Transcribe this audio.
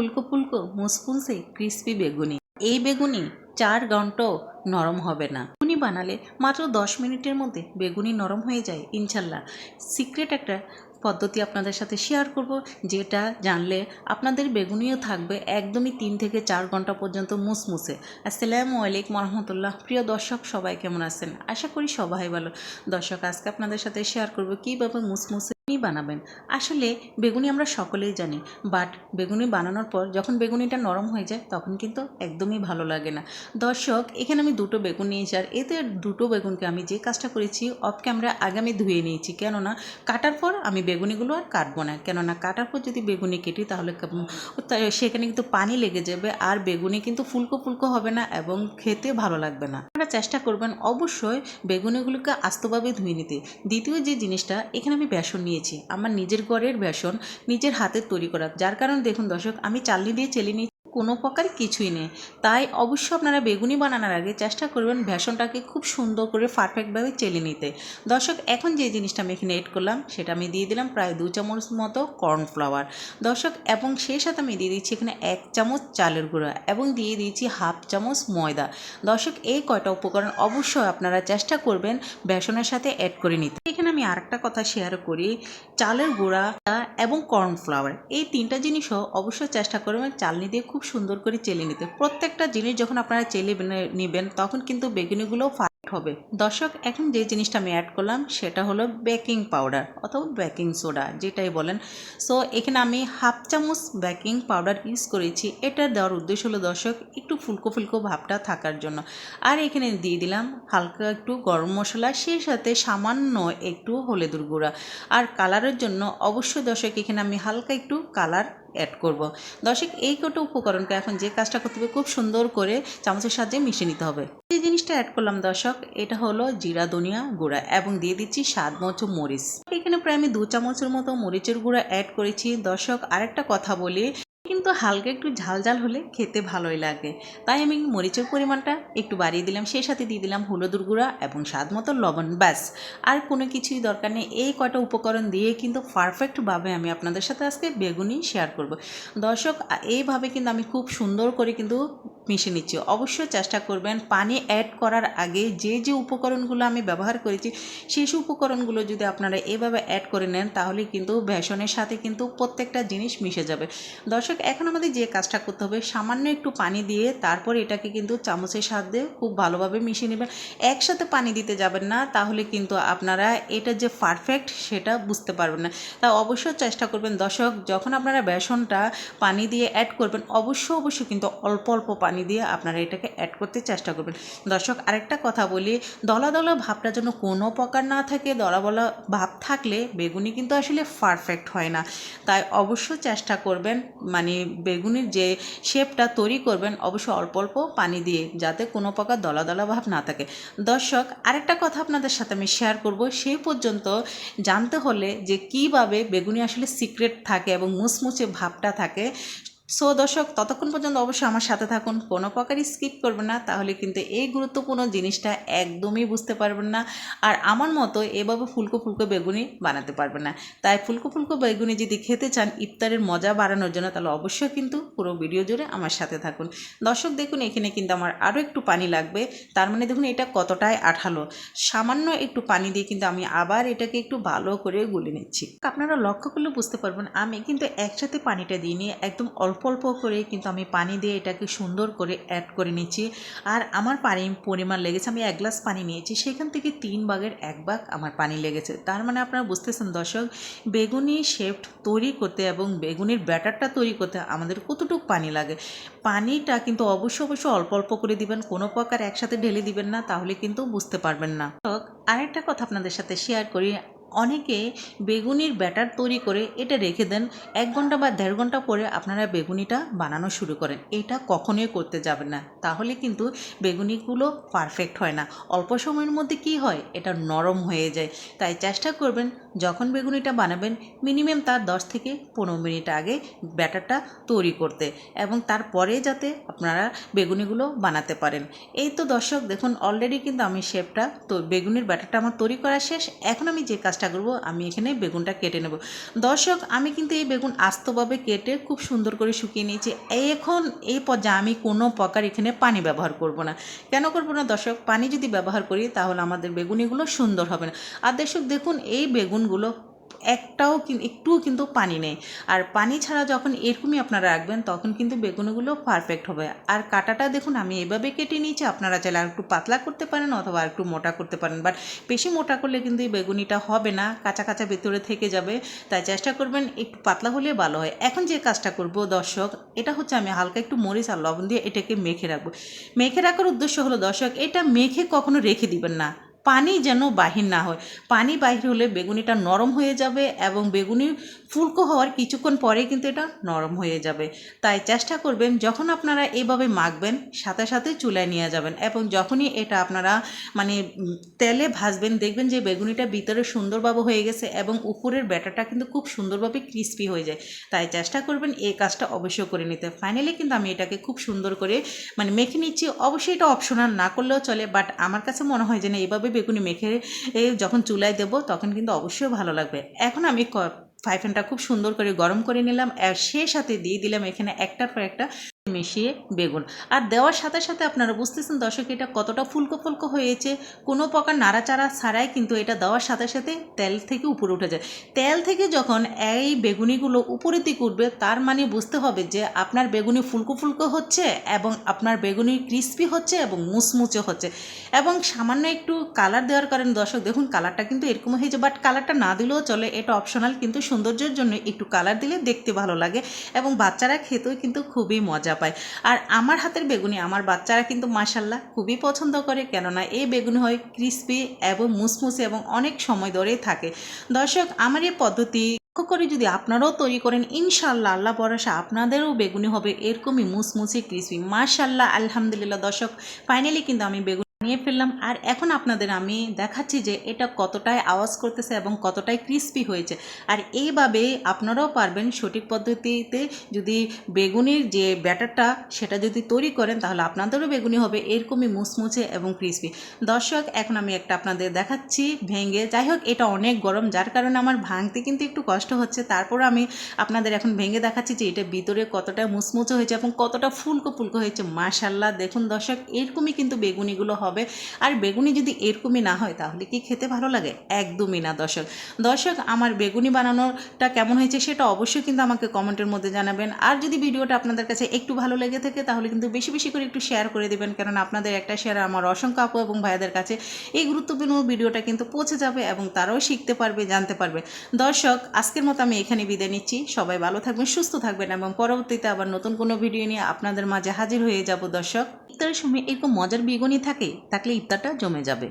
ফুলকো ফুলকো মুসমুসে ক্রিস্পি বেগুনি। এই বেগুনি 4 ঘন্টাও নরম হবে না। বেগুনি বানালে মাত্র 10 মিনিটের মধ্যে বেগুনি নরম হয়ে যায় ইনশাল্লাহ। সিক্রেট একটা পদ্ধতি আপনাদের সাথে শেয়ার করব, যেটা জানলে আপনাদের বেগুনিও থাকবে একদমই 3 থেকে 4 ঘন্টা পর্যন্ত মুসমুসে। আসসালামু আলাইকুম রহমতুল্লাহ। প্রিয় দর্শক, সবাই কেমন আছেন? আশা করি সবাই ভালো। দর্শক, আজকে আপনাদের সাথে শেয়ার করব কীভাবে মুসমুসে বানাবেন। আসলে বেগুনি আমরা সকলেই জানি, বাট বেগুনি বানানোর পর যখন বেগুনিটা নরম হয়ে যায় তখন কিন্তু একদমই ভালো লাগে না। দর্শক, এখানে আমি দুটো বেগুন নিয়েছি, আর এতে দুটো বেগুনকে আমি যে কাজটা করেছি অফ ক্যামেরা আগে আমি ধুয়ে নিয়েছি, কেননা কাটার পর আমি বেগুনিগুলো আর কাটবো না। কেননা কাটার পর যদি বেগুনি কেটি তাহলে সেখানে কিন্তু পানি লেগে যাবে, আর বেগুনি কিন্তু ফুলকো ফুলকো হবে না এবং খেতে ভালো লাগবে না। আপনারা চেষ্টা করবেন অবশ্যই বেগুনিগুলোকে আস্তভাবে ধুয়ে নিতে। দ্বিতীয় যে জিনিসটা, এখানে আমি বেসন নিয়েছি, আমার নিজের ঘরের বেসন, নিজের হাতের তৈরি করা, যার কারণে দেখুন দর্শক, আমি চালনি দিয়ে চেলে নিই, কোনো প্রকার কিছুই নেই। তাই অবশ্যই আপনারা বেগুনি বানানোর আগে চেষ্টা করবেন বেসনটাকে খুব সুন্দর করে পারফেক্টভাবে চেলে নিতে। দর্শক, এখন যে জিনিসটা আমি এখানে এড করলাম সেটা আমি দিয়ে দিলাম প্রায় 2 চামচ মতো কর্নফ্লাওয়ার। দর্শক, এবং সেই সাথে আমি দিয়ে দিচ্ছি এখানে 1 চামচ চালের গুঁড়া এবং দিয়ে দিয়েছি হাফ চামচ ময়দা। দর্শক, এই কয়টা উপকরণ অবশ্যই আপনারা চেষ্টা করবেন বেসনের সাথে অ্যাড করে নিতে। এখানে আমি আরেকটা কথা শেয়ার করি, চালের গুঁড়া এবং কর্নফ্লাওয়ার এই তিনটা জিনিসও অবশ্যই চেষ্টা করবেন চালনি দিয়ে খুব সুন্দর করে চেলে নিতে। প্রত্যেকটা জিনিস যখন আপনারা চেলে নেবেন তখন কিন্তু বেগুনিগুলো হবে। দর্শক, এখন যে জিনিসটা আমি অ্যাড করলাম সেটা হলো বেকিং পাউডার অথবা বেকিং সোডা, যেটাই বলেন। সো এখানে আমি হাফ চামচ বেকিং পাউডার ইউজ করেছি। এটা দেওয়ার উদ্দেশ্য হলো দর্শক একটু ফুলকো ফুলকো ভাবটা থাকার জন্য। আর এখানে দিয়ে দিলাম হালকা একটু গরম মশলা, সেই সাথে সামান্য একটু হলুদের গুঁড়া। আর কালারের জন্য অবশ্যই দর্শক এখানে আমি হালকা একটু কালার অ্যাড করব। দর্শক, এই কটা উপকরণকে এখন যে কাজটা করতে হবে খুব সুন্দর করে চামচের সাহায্যে মিশিয়ে নিতে হবে। যে জিনিসটা অ্যাড করলাম দর্শক, এটা হলো জিরা ধনিয়া গুঁড়া এবং দিয়ে দিচ্ছি স্বাদ মতো মরিচ। এখানে প্রায় আমি 2 চামচের মতো মরিচের গুঁড়া অ্যাড করেছি। দর্শক, আরেকটা কথা বলি, কিন্তু হালকা একটু ঝাল ঝাল হলে খেতে ভালোই লাগে, তাই আমি মরিচের পরিমাণটা একটু বাড়িয়ে দিলাম। সেই সাথে দিয়ে দিলাম হলুদের গুঁড়া এবং স্বাদ মতো লবণ, ব্যাস। আর কোনো কিছুই দরকার নেই। এই কয়টা উপকরণ দিয়ে কিন্তু পারফেক্টভাবে আমি আপনাদের সাথে আজকে বেগুনি শেয়ার করব। দর্শক, এইভাবে কিন্তু আমি খুব সুন্দর করে কিন্তু মিশিয়ে নিচ্ছি। অবশ্যই চেষ্টা করবেন পানি অ্যাড করার আগে যে যে উপকরণগুলো আমি ব্যবহার করেছি সেই সব উপকরণগুলো যদি আপনারা এভাবে অ্যাড করে নেন তাহলে কিন্তু বেসনের সাথে কিন্তু প্রত্যেকটা জিনিস মিশে যাবে। দর্শক, এখন আমাদের যে কাজটা করতে হবে, সামান্য একটু পানি দিয়ে তারপর এটাকে কিন্তু চামচের সাহায্যে খুব ভালোভাবে মিশিয়ে নেবেন। একসাথে পানি দিতে যাবেন না, তাহলে কিন্তু আপনারা এটা যে পারফেক্ট সেটা বুঝতে পারবেন না। তা অবশ্যই চেষ্টা করবেন দর্শক, যখন আপনারা বেসনটা পানি দিয়ে অ্যাড করবেন অবশ্যই কিন্তু অল্প অল্প পানি দিয়ে আপনারা এটাকে অ্যাড করতে চেষ্টা করবেন। দর্শক, আরেকটা কথা বলি, দলা দলা ভাবটা যেন কোনো প্রকার না থাকে। দলা বলা ভাব থাকলে বেগুনি কিন্তু আসলে পারফেক্ট হয় না। তাই অবশ্যই চেষ্টা করবেন মানে বেগুনির যে শেপটা তৈরি করবেন অবশ্যই অল্প অল্প পানি দিয়ে, যাতে কোনো প্রকার দলা দলা ভাব না থাকে। দর্শক, আরেকটা কথা আপনাদের সাথে আমি শেয়ার করব, সেই পর্যন্ত জানতে হলে যে কীভাবে বেগুনি আসলে সিক্রেট থাকে এবং মুচমুচে ভাবটা থাকে। সো দর্শক, ততক্ষণ পর্যন্ত অবশ্যই আমার সাথে থাকুন, কোনো প্রকারই স্কিপ করবেন না, তাহলে কিন্তু এই গুরুত্বপূর্ণ জিনিসটা একদমই বুঝতে পারবেন না। আর আমার মতো এভাবে ফুলকো ফুলকো বেগুনি বানাতে পারবেন না। তাই ফুলকো ফুলকো বেগুনি যদি খেতে চান ইফতারের মজা বাড়ানোর জন্য, তাহলে অবশ্যই কিন্তু পুরো ভিডিও জুড়ে আমার সাথে থাকুন। দর্শক, দেখুন এখানে কিন্তু আমার আরও একটু পানি লাগবে। তার মানে দেখুন এটা কতটাই আঠালো। সামান্য একটু পানি দিয়ে কিন্তু আমি আবার এটাকে একটু ভালো করে গুলে নিচ্ছি। আপনারা লক্ষ্য করলে বুঝতে পারবেন আমি কিন্তু একসাথে পানিটা দিইনি, একদম অল্প অল্প করে কিন্তু আমি পানি দিয়ে এটাকে সুন্দর করে অ্যাড করে নিচ্ছি। আর আমার পানি পরিমাণ লেগেছে, আমি 1 গ্লাস পানি নিয়েছি, সেখান থেকে 3 ভাগের 1 ভাগ আমার পানি লেগেছে। তার মানে আপনারা বুঝতেছেন দর্শক, বেগুনি শেপ তৈরি করতে এবং বেগুনির ব্যাটারটা তৈরি করতে আমাদের কতটুকু পানি লাগে। পানিটা কিন্তু অবশ্যই অল্প অল্প করে দিবেন, কোনো প্রকার একসাথে ঢেলে দিবেন না, তাহলে কিন্তু বুঝতে পারবেন না। আরেকটা কথা আপনাদের সাথে শেয়ার করি, অনেকে বেগুনির ব্যাটার তৈরি করে এটা রেখে দেন, 1 ঘন্টা বা 1.5 ঘন্টা পরে আপনারা বেগুনিটা বানানো শুরু করেন। এটা কখনোই করতে যাবেন না, তাহলে কিন্তু বেগুনিগুলো পারফেক্ট হয় না। অল্প সময়ের মধ্যে কি হয়, এটা নরম হয়ে যায়। তাই চেষ্টা করবেন যখন বেগুনিটা বানাবেন মিনিমাম তার 10 থেকে 15 মিনিট আগে ব্যাটারটা তৈরি করতে, এবং তারপরে যাতে আপনারা বেগুনিগুলো বানাতে পারেন। এই তো দর্শক, দেখুন অলরেডি কিন্তু আমি শেপটা তো বেগুনির ব্যাটারটা আমার তৈরি করা শেষ। এখন আমি যে কাজটা কাজটা করব, আমি এখানে বেগুনটা কেটে নেব। দর্শক আমি কিন্তু এই বেগুন আস্তভাবে কেটে খুব সুন্দর করে শুকিয়ে নিয়েছি। এখন এই পর্যায়ে আমি কোনো প্রকার এখানে পানি ব্যবহার করব না। কেন করব না দর্শক? পানি যদি ব্যবহার করি তাহলে আমাদের বেগুনিগুলো সুন্দর হবে না। আর দর্শক দেখুন এই বেগুনগুলো একটুও কিন্তু পানি নেই। আর পানি ছাড়া যখন এরকমই আপনারা রাখবেন তখন কিন্তু বেগুনগুলো পারফেক্ট হবে। আর কাটাটা দেখুন আমি এভাবে কেটে নিয়েছি, আপনারা চাইলে আর একটু পাতলা করতে পারেন অথবা আর একটু মোটা করতে পারেন, বাট বেশি মোটা করলে কিন্তু এই বেগুনিটা হবে না, কাঁচা কাঁচা ভেতরে থেকে যাবে। তাই চেষ্টা করবেন একটু পাতলা হলে ভালো হয়। এখন যে কাজটা করব দর্শক, এটা হচ্ছে আমি হালকা একটু মরিচ আর লবণ দিয়ে এটাকে মেখে রাখবো। মেখে রাখার উদ্দেশ্য হলো দর্শক, এটা মেখে কখনো রেখে দিবেন না, পানি যেন বাহির না হয়। পানি বাহির হলে বেগুনিটা নরম হয়ে যাবে এবং বেগুনি ফুলকো হওয়ার কিছুক্ষণ পরে কিন্তু এটা নরম হয়ে যাবে। তাই চেষ্টা করবেন যখন আপনারা এইভাবে মাখবেন সাথে সাথে চুলায় নিয়ে যাবেন, এবং যখনই এটা আপনারা মানে তেলে ভাজবেন দেখবেন যে বেগুনিটা ভিতরে সুন্দরভাবে হয়ে গেছে এবং উপরের ব্যাটারটা কিন্তু খুব সুন্দরভাবে ক্রিস্পি হয়ে যায়। তাই চেষ্টা করবেন এই কাজটা অবশ্যই করে নিতে। ফাইনালি কিন্তু আমি এটাকে খুব সুন্দর করে মেখে নিচ্ছি। অবশ্যই এটা অপশনাল, না করলেও চলে, বাট আমার কাছে মনে হয় যে না এভাবে বেগুনি মেখে যখন চুলায় দেবো তখন কিন্তু অবশ্যই ভালো লাগবে। এখন আমি ফ্রাই প্যানটা খুব সুন্দর করে গরম করে নিলাম, আর সে সাথে দিয়ে দিলাম এখানে একটার পর একটা মিশিয়ে বেগুন। আর দেওয়ার সাথে সাথে আপনারা বুঝতেছেন দর্শক এটা কতটা ফুলকো ফুলকো হয়েছে, কোনো প্রকার নাড়াচাড়া ছাড়াই কিন্তু এটা দেওয়ার সাথে সাথে তেল থেকে উপরে উঠে যায়। তেল থেকে যখন এই বেগুনিগুলো উপরের দিকে উঠবে তার মানে বুঝতে হবে যে আপনার বেগুনি ফুলকো ফুলকো হচ্ছে এবং আপনার বেগুনি ক্রিস্পি হচ্ছে এবং মুচমুচে হচ্ছে। এবং সামান্য একটু কালার দেওয়ার কারণে দর্শক দেখুন কালারটা কিন্তু এরকম হয়েছে, বাট কালারটা না দিলেও চলে, এটা অপশনাল, কিন্তু সৌন্দর্যের জন্য একটু কালার দিলে দেখতে ভালো লাগে এবং বাচ্চারা খেতেও কিন্তু খুবই মজা পায়। আর আমার হাতের বেগুনি আমার বাচ্চারা কিন্তু মাশাল্লাহ খুবই পছন্দ করে, কেননা এই বেগুনি হয় ক্রিস্পি এবং মুসমুসে এবং অনেক সময় ধরে থাকে। দর্শক আমার এই পদ্ধতি করে যদি আপনারাও তৈরি করেন ইনশাআল্লাহ আল্লাহ ভরসা আপনাদেরও বেগুনি হবে এরকমই মুসমুসে ক্রিসপি। মাশাআল্লাহ আলহামদুলিল্লাহ দর্শক ফাইনালি কিন্তু আমি বেগুনি নিয়ে ফেললাম। আর এখন আপনাদের আমি দেখাচ্ছি যে এটা কতটাই আওয়াজ করতেছে এবং কতটাই ক্রিস্পি হয়েছে। আর এইভাবে আপনারাও পারবেন সঠিক পদ্ধতিতে যদি বেগুনির যে ব্যাটারটা সেটা যদি তৈরি করেন তাহলে আপনাদেরও বেগুনি হবে এরকমই মুচমুচে এবং ক্রিস্পি। দর্শক এখন আমি একটা আপনাদের দেখাচ্ছি ভেঙে, যাই হোক এটা অনেক গরম যার কারণে আমার ভাঙতে কিন্তু একটু কষ্ট হচ্ছে, তারপর আমি আপনাদের এখন ভেঙে দেখাচ্ছি যে এটা ভিতরে কতটা মুচমুচে হয়েছে এবং কতটা ফুলকো ফুলকো হয়েছে। মাশাআল্লাহ দেখুন দর্শক এরকমই কিন্তু বেগুনিগুলো হবে। আর বেগুনি যদি এরকমই না হয় তাহলে কি খেতে ভালো লাগে? একদমই না দর্শক। দর্শক আমার বেগুনি বানানোটা কেমন হয়েছে সেটা অবশ্যই কিন্তু আমাকে কমেন্টের মধ্যে জানাবেন। আর যদি ভিডিওটা আপনাদের কাছে একটু ভালো লেগে থাকে তাহলে কিন্তু বেশি বেশি করে একটু শেয়ার করে দেবেন, কারণ আপনাদের একটা শেয়ার আমার অসংখ্য আপু এবং ভাইদের কাছে এই গুরুত্বপূর্ণ ভিডিওটা কিন্তু পৌঁছে যাবে এবং তারাও শিখতে পারবে, জানতে পারবে। দর্শক আজকের মতো আমি এখানে বিদায় নিচ্ছি। সবাই ভালো থাকবেন, সুস্থ থাকবেন এবং পরবর্তীতে আবার নতুন কোনো ভিডিও নিয়ে আপনাদের মাঝে হাজির হয়ে যাব। দর্শক ইফতারের সময় এরকম মজার বেগুনি থাকলে ইফতারটা জমে যাবে।